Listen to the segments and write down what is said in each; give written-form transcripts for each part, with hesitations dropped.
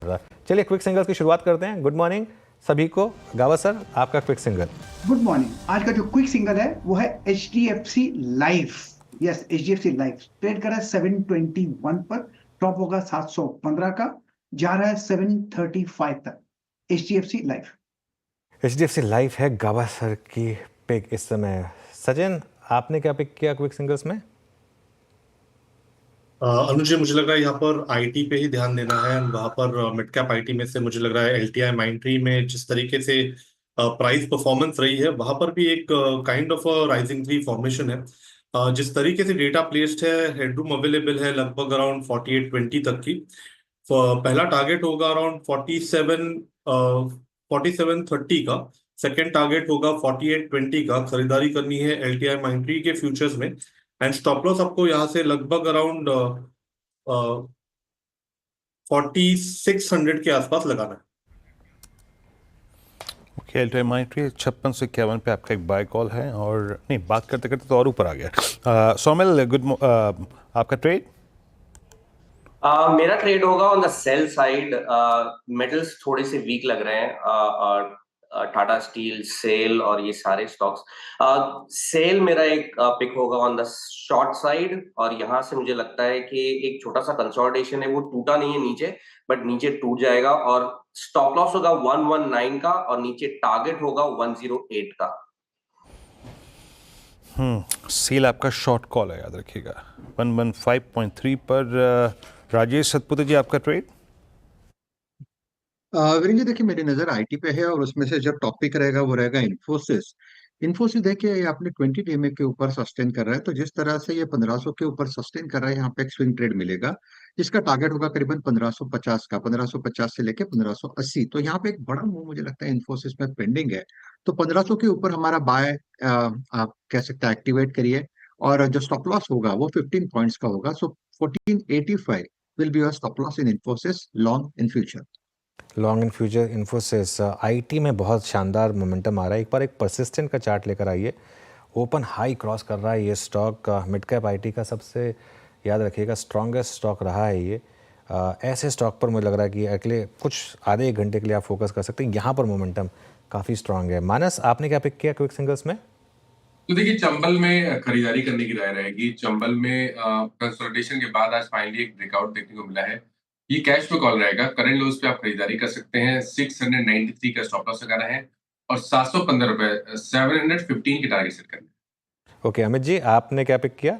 चलिए quick single की शुरुआत करते हैं। गुड मॉर्निंग सभी को। गावा सर, आपका क्विक सिंगल। Good morning. आज का जो क्विक सिंगल है वो है HDFC life. Yes, HDFC life trade कर रहा है 721 पर, टॉप होगा 715 का, जा रहा है 735 तक। HDFC life. HDFC लाइफ है गावा सर की पिक इस समय। सचिन, आपने क्या पिक किया क्विक सिंगल्स में? अनुज जी, मुझे लग रहा है यहाँ पर आईटी पे ही ध्यान देना है। वहां पर मिड कैप आईटी में से मुझे लग रहा है एलटीआई माइंट्री में जिस तरीके से प्राइस परफॉर्मेंस रही है, वहां पर भी एक kind of rising three formation है। जिस तरीके से डेटा प्लेस्ड है, हेडरूम अवेलेबल है लगभग अराउंड 4820 तक की। पहला टारगेट होगा अराउंड 4730 का। सेकेंड टारगेट होगा 4820 का। खरीदारी करनी है एलटीआई माइंट्री के फ्यूचर्स में। एंड स्टॉप लॉस आपको यहाँ से लगभग अराउंड 4600 के आसपास लगाना है। एलटीआई माइंट्री 5651 पे आपका एक बाय कॉल है। और नहीं, बात करते करते तो और ऊपर आ गया। सोमेल, आपका ट्रेड? मेरा ट्रेड होगा on the sell side. Metals थोड़े से वीक लग रहे हैं। टाटा स्टील, सेल और ये सारे स्टॉक्स। सेल मेरा एक पिक होगा ऑन द शॉर्ट साइड, और यहाँ से मुझे लगता है कि एक छोटा सा कंसोलिडेशन है, वो टूटा नहीं है नीचे, बट नीचे टूट जाएगा। और स्टॉप लॉस होगा 119 का, और नीचे टारगेट होगा 108 का। सेल आपका शॉर्ट कॉल है, याद रखिएगा 115.3 पर। राजेश सतपुते जी, आपका ट्रेड? वीरेंद्र जी, देखिए मेरी नजर आईटी पे है, और उसमें से जब टॉपिक रहेगा वो रहेगा इन्फोसिस। इन्फोसिस देखिए, ये आपने 20 डे के ऊपर सस्टेन कर रहा है, तो जिस तरह से ये 1500 के ऊपर सस्टेन कर रहा है, यहाँ पे एक स्विंग ट्रेड मिलेगा जिसका टारगेट होगा करीबन 1550 का। 1550 से लेके 1580, तो यहाँ पे एक बड़ा मूव मुझे लगता है इन्फोसिस में पेंडिंग है। तो 1500 के ऊपर हमारा बाय आप कह सकते हैं एक्टिवेट करिए, और जो स्टॉप लॉस होगा वो 15 पॉइंट्स का होगा। सो 1485 will be your stop loss in Infosys long in future. Long in future Infosys. IT में बहुत शानदार मोमेंटम आ रहा है। एक बार एक परसिस्टेंट का चार्ट लेकर आइए। ओपन हाई क्रॉस कर रहा है ये स्टॉक। मिड कैप आईटी का सबसे, याद रखिएगा, स्ट्रॉन्गेस्ट स्टॉक रहा है ये। ऐसे स्टॉक पर मुझे लग रहा है कि अगले कुछ आधे एक घंटे के लिए आप फोकस कर सकते हैं। यहाँ पर मोमेंटम काफ़ी स्ट्रांग है। मानस, आपने क्या पिक किया क्विक सिंगल्स में? तो देखिए, चंबल में खरीदारी करने की राय रहेगी। चंबल में कंसोलिडेशन के बाद आज फाइनली एक ब्रेकआउट देखने को मिला है। ये कैश पे कॉल रहेगा। करंट लोज पे आप खरीदारी कर सकते हैं। 693 का स्टॉप लॉस लगाना है, और 715 रुपए 715 की टारगेट सेट करना है। ओके, अमित जी, आपने क्या पिक किया?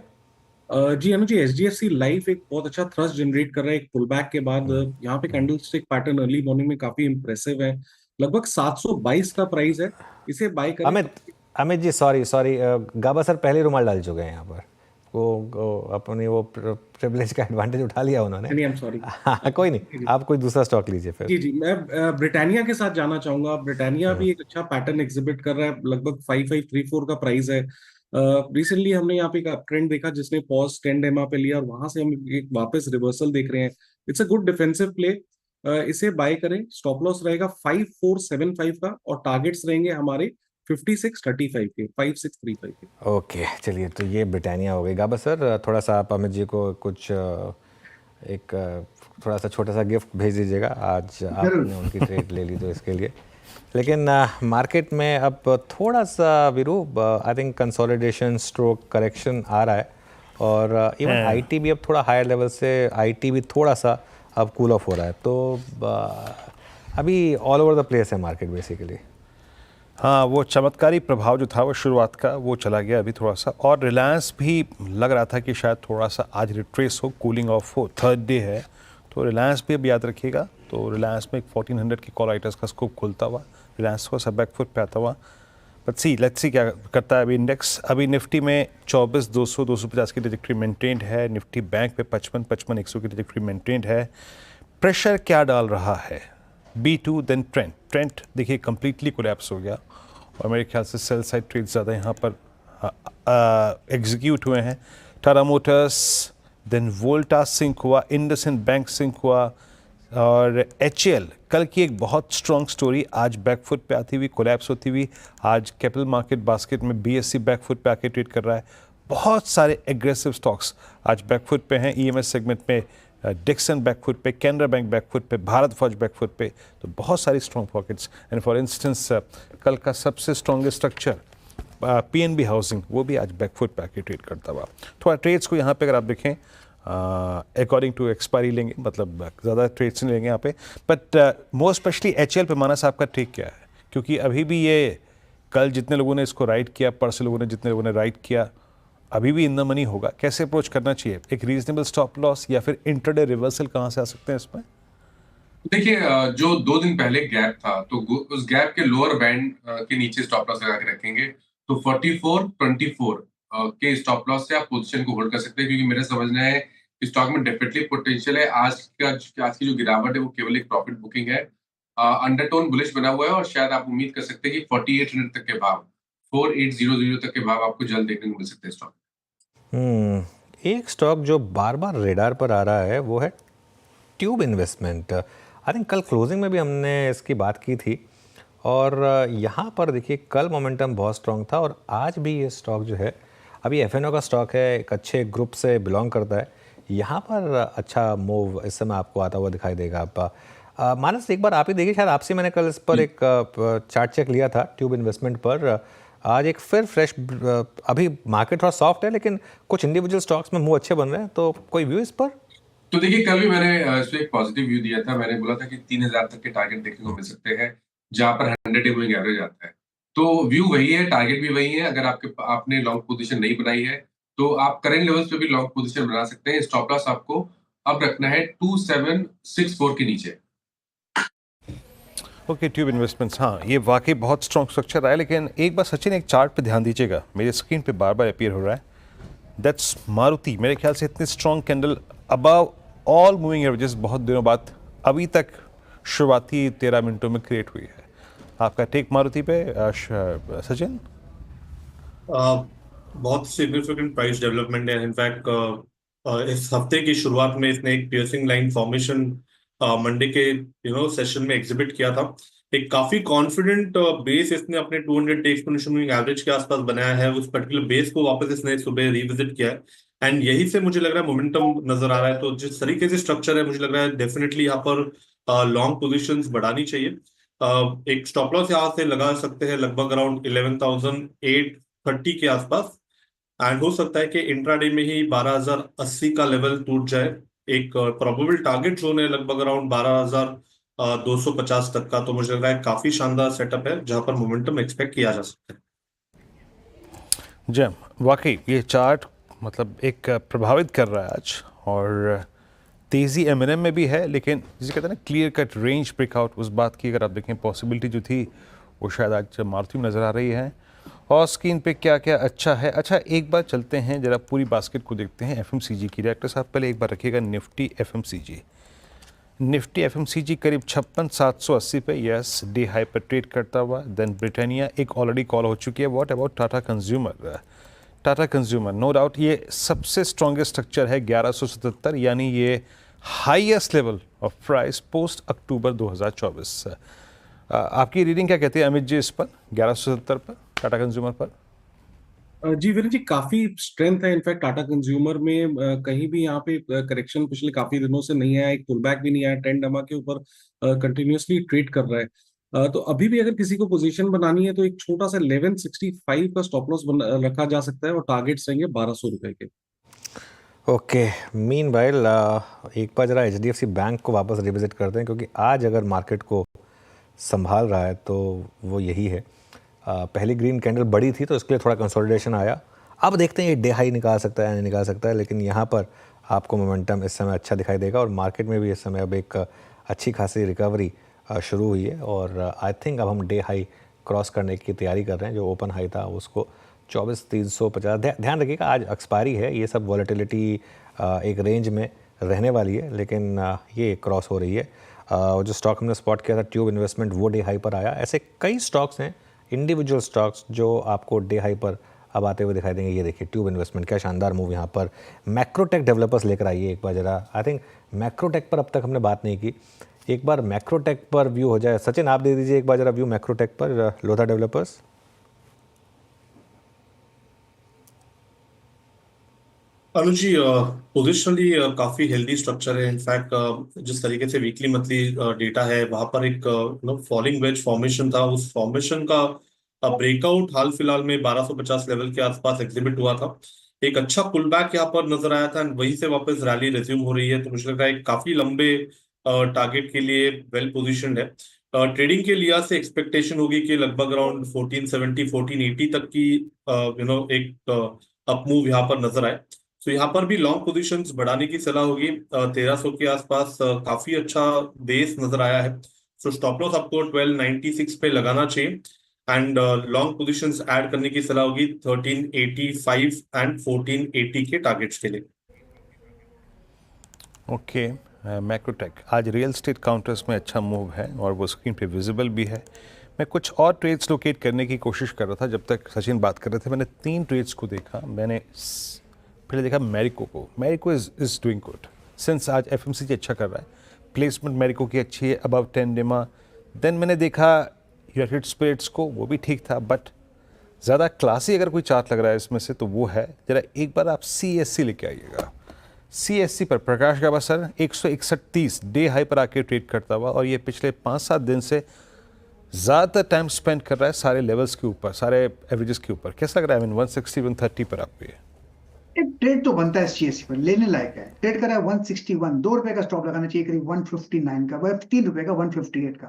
जी अनुज जी, HDFC लाइफ एक बहुत अच्छा थ्रस्ट जनरेट कर रहा है एक पुल बैक के बाद। यहाँ पे कैंडलस्टिक पैटर्न अर्ली मॉर्निंग में काफी इंप्रेसिव है। लगभग 722 का प्राइस है, इसे बाय करें। अमित जी, सॉरी, गाबा सर पहले रुमाल डाल चुके हैं यहाँ पर। वो अपनी वो प्रिविलेज का एडवांटेज उठा लिया उन्होंने। नहीं, I'm sorry। हाँ, कोई नहीं, आप कोई दूसरा स्टॉक लीजिए फिर। जी, मैं ब्रिटानिया के साथ जाना चाहूंगा। ब्रिटानिया भी एक अच्छा पैटर्न एग्जिबिट कर रहा है। लगभग 5534 का प्राइस है। रिसेंटली हमने यहाँ पे एक अप ट्रेंड देखा जिसने पॉज 10 एमआ पे लिया, और वहां से हम एक वापस रिवर्सल देख रहे हैं। It's a good defensive play. इसे बाय करें। स्टॉप लॉस रहेगा 5475 का, और टारगेट्स रहेंगे हमारे 5635 के, 5635 के। ओके, चलिए, तो ये ब्रिटानिया हो गई। गाबा सर, थोड़ा सा आप अमित जी को कुछ थोड़ा सा छोटा सा गिफ्ट भेज दीजिएगा। आज आपने उनकी ट्रेड ले ली तो इसके लिए। लेकिन मार्केट में अब थोड़ा सा Veeru, I think consolidation stroke correction आ रहा है। और इवन आईटी भी अब थोड़ा हायर लेवल से, आईटी भी थोड़ा सा अब कूल ऑफ हो रहा है। तो अभी ऑल ओवर द प्लेस है मार्केट बेसिकली। हाँ, वो चमत्कारी प्रभाव जो था वो शुरुआत का, वो चला गया अभी थोड़ा सा। और रिलायंस भी लग रहा था कि शायद थोड़ा सा आज रिट्रेस हो, कूलिंग ऑफ हो, थर्ड डे है, तो रिलायंस भी अब याद रखिएगा। तो रिलायंस में एक 1400 की कॉल राइटर्स का स्कोप खुलता हुआ, रिलायंस को सब बैकफुट पे आता हुआ। बट लेट्स सी क्या करता है अभी इंडेक्स। अभी निफ्टी में 24,200 250 की ट्रैजेक्टरी मेंटेन्ड है। निफ्टी बैंक पे 55,100 की ट्रैजेक्टरी मेंटेन्ड है। प्रेशर क्या डाल रहा है? B2 देन ट्रेंट देखिए कंप्लीटली कोलैप्स हो गया, और मेरे ख्याल से सेल साइड ट्रेड ज़्यादा यहाँ पर एग्जीक्यूट हुए हैं। टाटा मोटर्स, देन वोल्टा सिंक हुआ, इंडसइंड बैंक सिंक हुआ, और HAL कल की एक बहुत स्ट्रॉन्ग स्टोरी आज बैकफुट पे आती हुई, कोलैप्स होती हुई। आज कैपिटल मार्केट बास्केट में BSE बैकफुट पे आके ट्रेड कर रहा है। बहुत सारे एग्रेसिव स्टॉक्स आज बैकफुट पे हैं। EMS सेगमेंट में डिक्सन बैकफुट पे, कैनरा बैंक बैकफुट पे, भारत फॉर्ज बैकफुट पे, तो बहुत सारी strong pockets. And for instance कल का सबसे स्ट्रॉन्गेस्ट स्ट्रक्चर पीएनबी हाउसिंग, वो भी आज बैकफुट पे आके ट्रेड करता हुआ। थोड़ा ट्रेड्स को यहाँ पे अगर आप देखें अकॉर्डिंग टू एक्सपायरी लेंगे, मतलब ज़्यादा ट्रेड्स नहीं लेंगे यहाँ पे, बट मोर स्पेशली एचएल पे माना साहब का टेक क्या है? क्योंकि अभी भी ये कल जितने लोगों ने इसको राइट किया, परसों लोगों ने जितने लोगों ने राइट किया, अभी भी इन द मनी होगा। कैसे अप्रोच करना चाहिए? एक रीजनेबल स्टॉप लॉस या फिर इंटरडे रिवर्सल कहाँ से आ सकते हैं इसमें? देखिए जो 2 दिन पहले गैप था, तो उस गैप के लोअर बैंड के नीचे स्टॉप लॉस लगा के रखेंगे, तो 44-24 के स्टॉप लॉस से आप पोजीशन को होल्ड कर सकते हैं, क्योंकि मेरा समझना है कि स्टॉक में डेफिनेटली पोटेंशियल है। आज की जो गिरावट है वो केवल एक प्रॉफिट बुकिंग है। अंडरटोन बुलिश बना हुआ है और शायद आप उम्मीद कर सकते हैं कि 4800 तक के भाव, 4800 तक के भाव आपको जल्द देखने को मिल सकते हैं स्टॉक। एक स्टॉक जो बार बार रेडार पर आ रहा है वो है ट्यूब इन्वेस्टमेंट। आई थिंक कल क्लोजिंग में भी हमने इसकी बात की थी, और यहाँ पर देखिए कल मोमेंटम बहुत स्ट्रॉन्ग था, और आज भी ये स्टॉक जो है, अभी एफएनओ का स्टॉक है, एक अच्छे ग्रुप से बिलोंग करता है, यहाँ पर अच्छा मूव इस समय आपको आता हुआ दिखाई देगा। आप मानस एक बार आप ही देखिए, शायद आपसे मैंने कल इस पर एक चार्ट चेक लिया था ट्यूब इन्वेस्टमेंट पर। आज एक फिर फ्रेश, अभी मार्केट थोड़ा सॉफ्ट है लेकिन कुछ इंडिविजुअल स्टॉक्स में मूव अच्छे बन रहे हैं, तो कोई व्यू इस पर? तो देखिए कल भी मैंने इस पे एक पॉजिटिव व्यू दिया था। मैंने बोला था कि 3000 तक के टारगेट देखने को मिल सकते हैं, जहां पर 100 डे मूविंग एवरेज आता है। तो व्यू वही है, टारगेट भी वही है। अगर आपने लॉन्ग पोजीशन नहीं बनाई है, तो आप करेंट लेवल्स पे भी लॉन्ग पोजीशन बना सकते हैं। स्टॉप लॉस आपको अब रखना है 2764 के नीचे। ओके, ट्यूब इन्वेस्टमेंट्स, हाँ ये वाकई बहुत स्ट्रॉन्ग स्ट्रक्चर रहा है। लेकिन एक बार सचिन एक चार्ट पे ध्यान दीजिएगा, मेरे स्क्रीन पे बार बार अपीयर हो रहा है, दैट्स मारुति। मेरे ख्याल से इतनी strong candle above all moving averages बहुत दिनों बाद अभी तक शुरुआती 13 मिनटों में क्रिएट हुई है। आपका टेक मारुति पे सचिन? बहुत सिग्निफिकेंट प्राइस डेवलपमेंट है। इनफैक्ट इस हफ्ते की शुरुआत में इसने एक पियर्सिंग लाइन फॉर्मेशन मंडे के सेशन में एग्जिबिट किया था। एक काफी कॉन्फिडेंट बेस इसने अपने 200 डे एक्सपोनेंशियल मूविंग एवरेज के आसपास बनाया है। उस पर्टिकुलर बेस को वापस इसने सुबह रिविजिट किया है, एंड यही से मुझे लग रहा है मोमेंटम नजर आ रहा है। तो जिस तरीके से स्ट्रक्चर है, मुझे लग रहा है डेफिनेटली यहाँ पर लॉन्ग पोजीशंस बढ़ानी चाहिए। एक स्टॉप लॉस यहाँ से लगा सकते हैं लगभग अराउंड 11,830 के आसपास, एंड हो सकता है कि इंट्राडे में ही 12,080 का लेवल टूट जाए। एक प्रोबेबल टारगेट जोन है लगभग अराउंड 12,250 तक का। तो मुझे लग रहा है काफी शानदार सेटअप है जहां पर मोमेंटम एक्सपेक्ट किया जा सकता है। जैम, वाकई ये चार्ट मतलब एक प्रभावित कर रहा है आज, और तेज़ी एमएनएम में भी है, लेकिन जिसे कहते हैं ना क्लियर कट रेंज ब्रेकआउट, उस बात की अगर आप देखें पॉसिबिलिटी जो थी वो शायद आज मारुति में नज़र आ रही है। और स्क्रीन पे क्या क्या अच्छा है। अच्छा, एक बार चलते हैं जरा पूरी बास्केट को देखते हैं एफएमसीजी की। डायरेक्टर साहब पहले एक बार रखिएगा निफ्टी एफएमसीजी। निफ्टी एफएमसीजी करीब 56,780 पे यस डे हाई पर ट्रेड करता हुआ। देन ब्रिटानिया एक ऑलरेडी कॉल हो चुकी है। What about Tata consumer? Tata consumer no doubt ये सबसे स्ट्रॉन्गेस्ट स्ट्रक्चर है 1177, यानी ये highest level of price post October 2024। आपकी रीडिंग क्या कहती है अमित जी इस पर 1177 पर टाटा कंज्यूमर पर? जी वीरेंद्र जी, काफी स्ट्रेंथ है इनफैक्ट टाटा कंज्यूमर में। कहीं भी यहाँ पे करेक्शन पिछले काफी दिनों से नहीं आया, एक पुलबैक भी नहीं आया, ट्रेंड डमा के ऊपर कंटिन्यूअसली ट्रेड कर रहा है। तो अभी भी अगर किसी को पोजीशन बनानी है तो एक छोटा सा 1165 का स्टॉप लॉस रखा जा सकता है, और टारगेट्स रहेंगे 1200 रुपए के। ओके, मीनवाइल एक बार जरा एचडीएफसी बैंक को वापस रिविजिट करते हैं, क्योंकि आज अगर मार्केट को संभाल रहा है तो वो यही है। पहली ग्रीन कैंडल बड़ी थी तो इसके लिए थोड़ा कंसोलिडेशन आया। अब देखते हैं ये डे हाई निकाल सकता है नहीं निकाल सकता है, लेकिन यहाँ पर आपको मोमेंटम इस समय अच्छा दिखाई देगा, और मार्केट में भी इस समय अब एक अच्छी खासी रिकवरी शुरू हुई है। और आई थिंक अब हम डे हाई क्रॉस करने की तैयारी कर रहे हैं। जो ओपन हाई था उसको 24,350, ध्यान रखिएगा आज एक्सपायरी है, ये सब वॉलेटिलिटी एक रेंज में रहने वाली है, लेकिन ये क्रॉस हो रही है। जो स्टॉक हमने स्पॉट किया था ट्यूब इन्वेस्टमेंट, वो डे हाई पर आया। ऐसे कई स्टॉक्स हैं, इंडिविजुअल स्टॉक्स जो आपको डे हाई पर अब आते हुए दिखाई देंगे। ये देखिए ट्यूब इन्वेस्टमेंट, क्या शानदार मूव यहाँ पर। मैक्रोटेक डेवलपर्स लेकर आइए एक बार जरा। आई थिंक मैक्रोटेक पर अब तक हमने बात नहीं की, एक बार मैक्रोटेक पर व्यू हो जाए। सचिन आप दे दीजिए एक बार जरा व्यू मैक्रोटेक पर, लोधा डेवलपर्स। अनुज जी, पोजिशनली काफी हेल्दी स्ट्रक्चर है। इनफैक्ट जिस तरीके से वीकली मंथली डेटा है, वहां पर एक फॉलिंग वेज फॉर्मेशन था। उस फॉर्मेशन का ब्रेकआउट हाल फिलहाल में 1250 लेवल के आसपास एग्जिबिट हुआ था। एक अच्छा पुल बैक यहाँ पर नजर आया था एंड वहीं से वापस रैली रिज्यूम हो रही है। तो मुझे लग रहा है एक काफी लंबे टारगेट के लिए वेल पोजिशनड है। ट्रेडिंग के लिहाज से एक्सपेक्टेशन होगी कि लगभग अराउंड 1470 1480 तक की एक अप मूव यहाँ पर नजर आए। तो यहाँ पर भी लॉन्ग पोजीशंस बढ़ाने की सलाह होगी। 1300 के आसपास काफी अच्छा बेस नजर आया है। सो स्टॉप लॉस आपको 1296 पे लगाना चाहिए एंड लॉन्ग पोजीशंस ऐड करने की सलाह होगी 1385 एंड 1480 के टारगेट्स के लिए। ओके, मैक्रोटेक आज रियल स्टेट काउंटर्स में अच्छा मूव है और वो स्क्रीन पे विजिबल भी है। मैं कुछ और ट्रेड्स लोकेट करने की कोशिश कर रहा था जब तक सचिन बात कर रहे थे। मैंने 3 ट्रेड्स को देखा। मैंने पहले देखा मैरिको को। Marico is doing good since आज एफएमसीजी अच्छा कर रहा है। प्लेसमेंट मैरिको की अच्छी है, अबव 10 डिमा। देन मैंने देखा यूनाइटेड स्पिरिट्स को, वो भी ठीक था, बट ज़्यादा क्लासी अगर कोई चार्ट लग रहा है इसमें से तो वो है। ज़रा एक बार आप CSC लेके आइएगा। CSC पर प्रकाश गावस्कर 161.30 डे हाई पर आके ट्रेड करता हुआ और ये पिछले 5-7 दिन से ज़्यादातर टाइम स्पेंड कर रहा है सारे लेवल्स के ऊपर, सारे एवरेजेस के ऊपर। कैसा लग रहा है? 160 130 पर आपको ये? एक ट्रेड तो बनता है CSC पर, लेने लायक है। ट्रेड कर रहा है 161, ₹2 का स्टॉप लगाना चाहिए करीब 159 का, वह ₹3 का 158 का।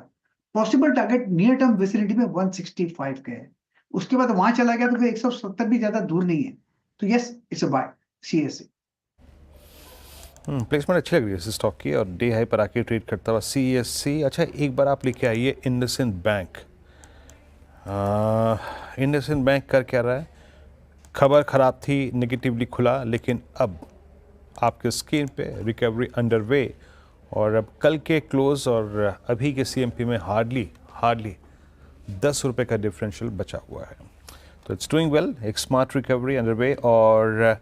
Possible target near term vicinity में 165 का है। उसके बाद वहां चला गया तो फिर 170 भी ज्यादा दूर नहीं है। तो yes, it's a buy CSC। Placement अच्छी लग रही है इस स्टॉक की और डे हाई पर आके ट्रेड करता हुआ CSC। अच्छा, एक बार आप लेके आइए इंडसइंड बैंक। इंडसइंड बैंक कर क्या रहा है? खबर ख़राब थी, नेगेटिवली खुला, लेकिन अब आपके स्क्रीन पे रिकवरी अंडरवे और अब कल के क्लोज और अभी के CMP में हार्डली ₹10 का डिफरेंशियल बचा हुआ है। तो इट्स डूइंग वेल, एक स्मार्ट रिकवरी अंडरवे। और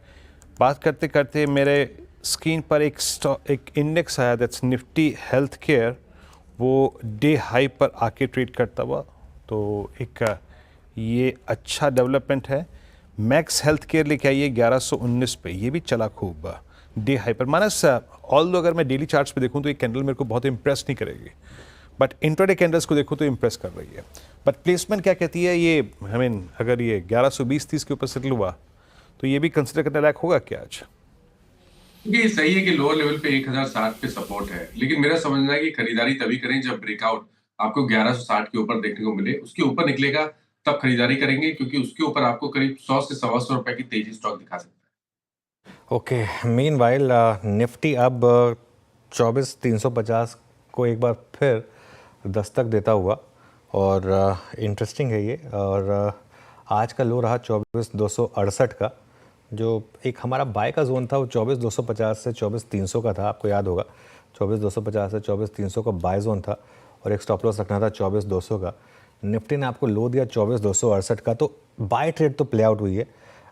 बात करते करते मेरे स्क्रीन पर एक इंडेक्स आया, दैट्स निफ्टी हेल्थ केयर। वो डे हाई पर आके ट्रेड करता हुआ, तो एक ये अच्छा डेवलपमेंट है। मैक्स हेल्थ केयर लेके आइए 1119 पे, ये भी चला खूब डे हाई पर। मानस, ऑल अगर मैं डेली चार्ट्स पे देखूं तो ये कैंडल मेरे को बहुत इंप्रेस नहीं करेगी, बट इंट्राडे कैंडल्स को देखूं तो इंप्रेस कर रही है। बट प्लेसमेंट क्या कहती है ये? अगर ये 1120-30 के ऊपर सेटल हुआ तो ये भी कंसिडर करने लायक होगा क्या आज? ये सही है कि लोअर लेवल पे 1060 पे सपोर्ट है, लेकिन मेरा समझना है कि खरीदारी तभी करें जब ब्रेकआउट आपको 1160 के ऊपर देखने को मिले। उसके ऊपर निकलेगा तब खरीदारी करेंगे, क्योंकि उसके ऊपर आपको करीब 100 से ₹125 की तेजी स्टॉक दिखा सकता है। ओके, मीनवाइल निफ्टी अब 24,350 को एक बार फिर दस्तक देता हुआ और इंटरेस्टिंग है ये। और आज का लो रहा 24,268 का। जो एक हमारा बाय का जोन था वो 24,250 से 24,300 का था, आपको याद होगा। 24,250 से 24,300 का बाय जोन था और एक स्टॉप लॉस रखना था 24,200 का। निफ्टी ने आपको लो दिया 24,268 का, तो बाय ट्रेड तो प्ले आउट हुई है।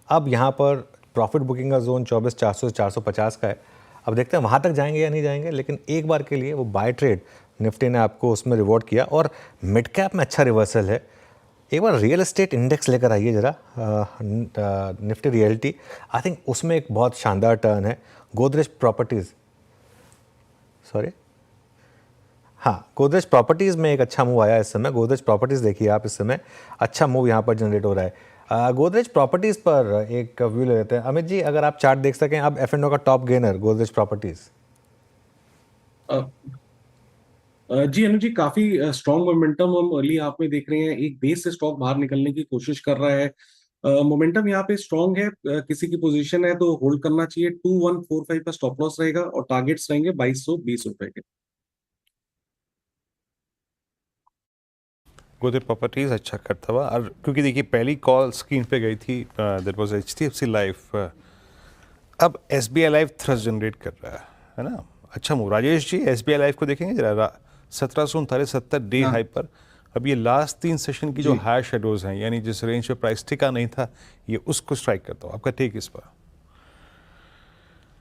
अब यहाँ पर प्रॉफिट बुकिंग का जोन 24,400 से 450 का है। अब देखते हैं वहाँ तक जाएंगे या नहीं जाएंगे, लेकिन एक बार के लिए वो बाय ट्रेड निफ्टी ने आपको उसमें रिवॉर्ड किया। और मिड कैप में अच्छा रिवर्सल है। एक बार रियल एस्टेट इंडेक्स लेकर आइए ज़रा, निफ्टी रियल्टी। आई थिंक उसमें एक बहुत शानदार टर्न है। गोदरेज प्रॉपर्टीज़ में एक अच्छा मूव आया इस समय। गोदरेज प्रॉपर्टीज़ देखिए आप, इस समय अच्छा मूव यहाँ पर जनरेट हो रहा है। गोदरेज प्रॉपर्टीज़ पर एक व्यू ले लेते हैं। अमित जी, अगर आप चार्ट देख सकें, अब F&O का टॉप गेनर गोदरेज प्रॉपर्टीज़। जी अनुज जी, काफी स्ट्रॉन्ग मोमेंटम हम अर्ली हाफ में देख रहे हैं। एक बेस से स्टॉक बाहर निकलने की कोशिश कर रहा है। मोमेंटम यहाँ पे स्ट्रॉन्ग है। किसी की पोजीशन है तो होल्ड करना चाहिए। 2145 का स्टॉप लॉस रहेगा और टारगेट्स रहेंगे ₹2220 के। गोदरेज प्रॉपर्टीज अच्छा करता हुआ। और क्योंकि देखिए पहली कॉल स्क्रीन पे गई थी, दैट वाज HDFC लाइफ। अब SBI लाइफ थ्रस्ट जनरेट कर रहा है ना? अच्छा move. Rajesh ji, SBI life को देखेंगे जरा, 1739.70 डे हाई पर। अब ये लास्ट 3 सेशन की जो हाई शेडोज हैं, यानी जिस रेंज पे प्राइस टिका नहीं था, ये उसको स्ट्राइक करता हूँ। आपका टेक इस पर?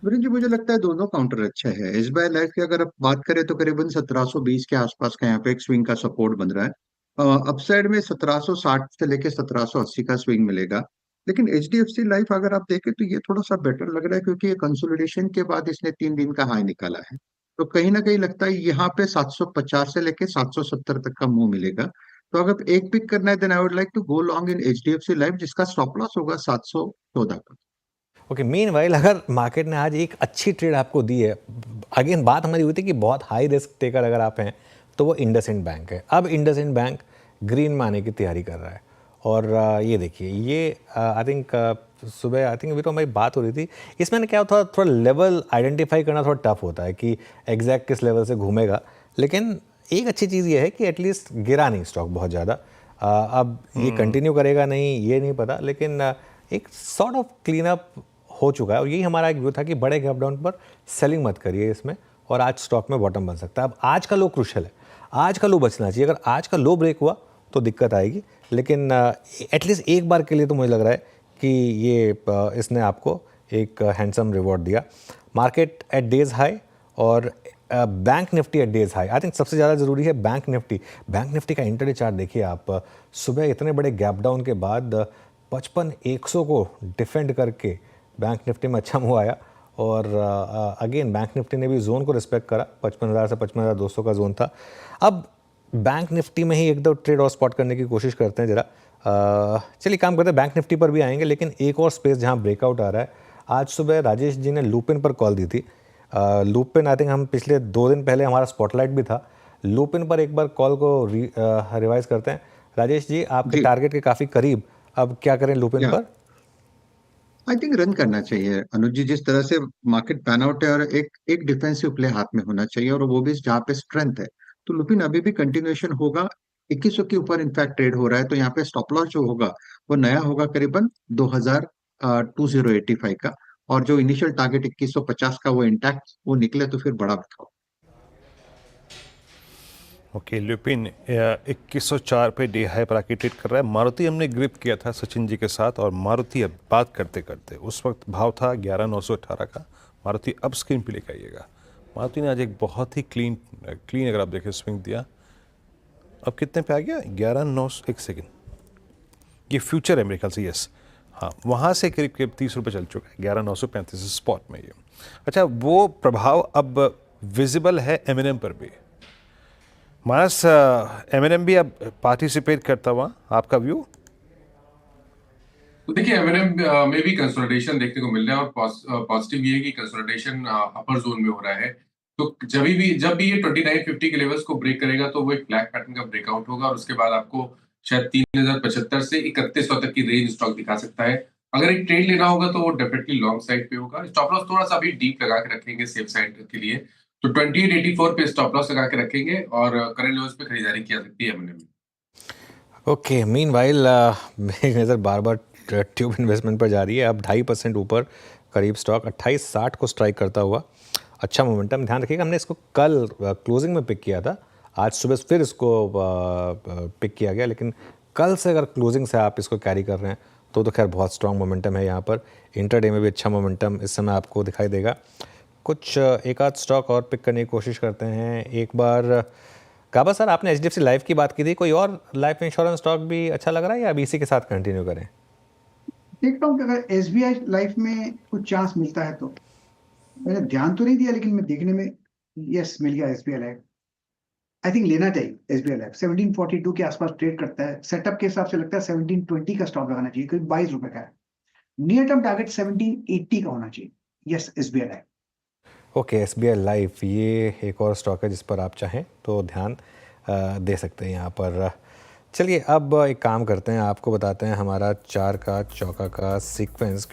वीरेंद्र जी, मुझे लगता है दोनों काउंटर अच्छे हैं। SBI लाइफ की अगर आप बात करें तो करीबन 1720 के आसपास का यहाँ पे एक स्विंग का सपोर्ट बन रहा है। अपसाइड में 1760 से लेके 1780 का स्विंग मिलेगा। लेकिन HDFC लाइफ अगर आप देखें तो ये थोड़ा सा बेटर लग रहा है, क्योंकि ये कंसोलिडेशन के बाद इसने 3 दिन का हाई निकाला है। तो कहीं ना कहीं लगता है यहाँ पे 750 से लेके 770 तक का मूव मिलेगा। तो अगर एक पिक करना है, then I would like to go long in HDFC life, जिसका स्टॉप लॉस होगा 714 का। ओके, मीनवाइल अगर मार्केट ने आज एक अच्छी ट्रेड आपको दी है, अगेन बात हमारी हुई थी कि बहुत हाई रिस्क टेकर अगर आप हैं तो वो इंडसइंड बैंक है। अब इंडसइंड बैंक ग्रीन में आने की तैयारी कर रहा है और ये देखिए, ये आई थिंक सुबह आई थिंक अभी तो हमारी बात हो रही थी, इसमें क्या होता है, थोड़ा लेवल आइडेंटिफाई करना थोड़ा टफ होता है कि एग्जैक्ट किस लेवल से घूमेगा। लेकिन एक अच्छी चीज़ ये है कि एटलीस्ट गिरा नहीं स्टॉक बहुत ज़्यादा। अब ये कंटिन्यू करेगा नहीं ये नहीं पता, लेकिन एक सॉर्ट ऑफ क्लीन अप हो चुका है और यही हमारा एक व्यू था कि बड़े गैप डाउन पर सेलिंग मत करिए इसमें, और आज स्टॉक में बॉटम बन सकता है। अब आज का लो क्रूशियल है, आज का लो बचना चाहिए। अगर आज का लो ब्रेक हुआ तो दिक्कत आएगी, लेकिन एटलीस्ट एक बार के लिए तो मुझे लग रहा है कि ये इसने आपको एक हैंडसम रिवॉर्ड दिया। मार्केट एट डेज हाई और bank Nifty at day's high. I think सबसे ज़्यादा ज़रूरी है बैंक निफ्टी। बैंक निफ्टी का इंटरडे चार्ट देखिए आप, सुबह इतने बड़े गैप डाउन के बाद 55,100 को डिफेंड करके बैंक निफ्टी में अच्छा मूव आया और अगेन बैंक निफ्टी ने भी जोन को रिस्पेक्ट करा। 55,000 से 55,200 का जोन था। अब बैंक निफ्टी में ही एक दो ट्रेड और स्पॉट करने की कोशिश करते हैं ज़रा। चलिए काम करते हैं, बैंक निफ्टी पर भी आएंगे, लेकिन एक और स्पेस जहां ब्रेकआउट आ रहा है। आज सुबह राजेश जी ने लूपिन पर कॉल दी थी। लूपिन आई थिंक हम पिछले 2 दिन पहले हमारा स्पॉटलाइट भी था। लूपिन पर एक बार कॉल को रिवाइज करते हैं। राजेश जी, आपके टारगेट के काफ़ी करीब, अब क्या करें लूपिन पर? आई थिंक रन करना चाहिए अनुज जी। जिस तरह से मार्केट पैन आउट है और एक डिफेंसिव प्ले हाथ में होना चाहिए, और वो भी जहाँ पे स्ट्रेंथ है, तो लुपिन अभी भी कंटिन्यूएशन होगा। 2100 के ऊपर इनफैक्ट ट्रेड हो रहा है, तो यहाँ पे स्टॉप लॉस जो होगा वो नया होगा करीबन 2085 का, और जो इनिशियल टारगेट 2150 का वो इंटैक्ट वो निकले तो फिर बड़ा बताओ। ओके, लुपिन 2104 पे डे हाई पर आके ट्रेड कर रहा है। मारुति हमने ग्रिप किया था सचिन जी के साथ, और मारुति अब बात करते करते उस वक्त भाव था 11,918 का। मारुति अब स्क्रीन पे लेकर आइएगा। मारुति ने आज एक बहुत ही क्लीन अगर आप देखें स्विंग दिया। अब कितने पे आ गया? 11,900। एक सेकेंड, ये फ्यूचर है मेरे ख्याल से, यस हाँ, वहाँ से करीब करीब 30 रुपये चल चुका है। 11,935 स्पॉट में ये। अच्छा, वो प्रभाव अब विजिबल है M&M पर भी। मानस, M&M भी अब पार्टिसिपेट करता हुआ, आपका व्यू? तो देखिए, M&M में भी कंसोलिडेशन देखने को मिल रहा है, और पॉजिटिव ये है कि कंसोलिडेशन अपर जोन में हो रहा है। तो जब भी ये 2950 के लेवल्स को ब्रेक करेगा तो वो एक ब्लैक पैटर्न का ब्रेकआउट होगा, और उसके बाद आपको शायद 3075 से 3100 तक की रेंज स्टॉक दिखा सकता है। अगर एक ट्रेड लेना होगा तो वो डेफिनेटली लॉन्ग साइड पे होगा। स्टॉप लॉस थोड़ा सा अभी डीप लगा के रखेंगे सेफ साइड के लिए, तो 2884 पे स्टॉप लॉस लगा के रखेंगे, और करंट लेवल्स पे खरीदारी की जा सकती है M&M में। ओके, मीनवाइल मेरी नज़र बार बार ट्यूब इन्वेस्टमेंट पर जा रही है। अब 2.5% ऊपर करीब स्टॉक 2860 को स्ट्राइक करता हुआ अच्छा मोमेंटम। ध्यान रखिएगा, हमने इसको कल क्लोजिंग में पिक किया था, आज सुबह फिर इसको पिक किया गया, लेकिन कल से अगर क्लोजिंग से आप इसको कैरी कर रहे हैं तो खैर बहुत स्ट्रॉन्ग मोमेंटम है यहाँ पर। इंटरडे में भी अच्छा मोमेंटम इस समय आपको दिखाई देगा। कुछ एक आध स्टॉक और पिक करने की कोशिश करते हैं। एक बार काबा सर, आपने HDFC लाइफ की बात की थी, कोई और लाइफ इंश्योरेंस स्टॉक भी अच्छा लग रहा है या अब इसी के साथ कंटिन्यू करें? देखता हूँ कि अगर SBI लाइफ में कुछ चांस मिलता है तो। मैंने ध्यान तो नहीं दिया, लेकिन मैं देखने में यस मिल गया SBI लाइफ। आई थिंक लेना चाहिए SBI लाइफ। 1742 के आसपास ट्रेड करता है। सेटअप के हिसाब से लगता है 1720 का स्टॉक लगाना चाहिए, करीब 22 रुपए का है। नियर टर्म टारगेट 1780 का होना चाहिए। Yes, SBI life. Okay, SBI life ये एक और स्टॉक है जिस पर आप चाहें तो ध्यान दे सकते हैं यहाँ पर। चलिए अब एक काम करते हैं, आपको बताते हैं हमारा 4 का चौका का सीक्वेंस।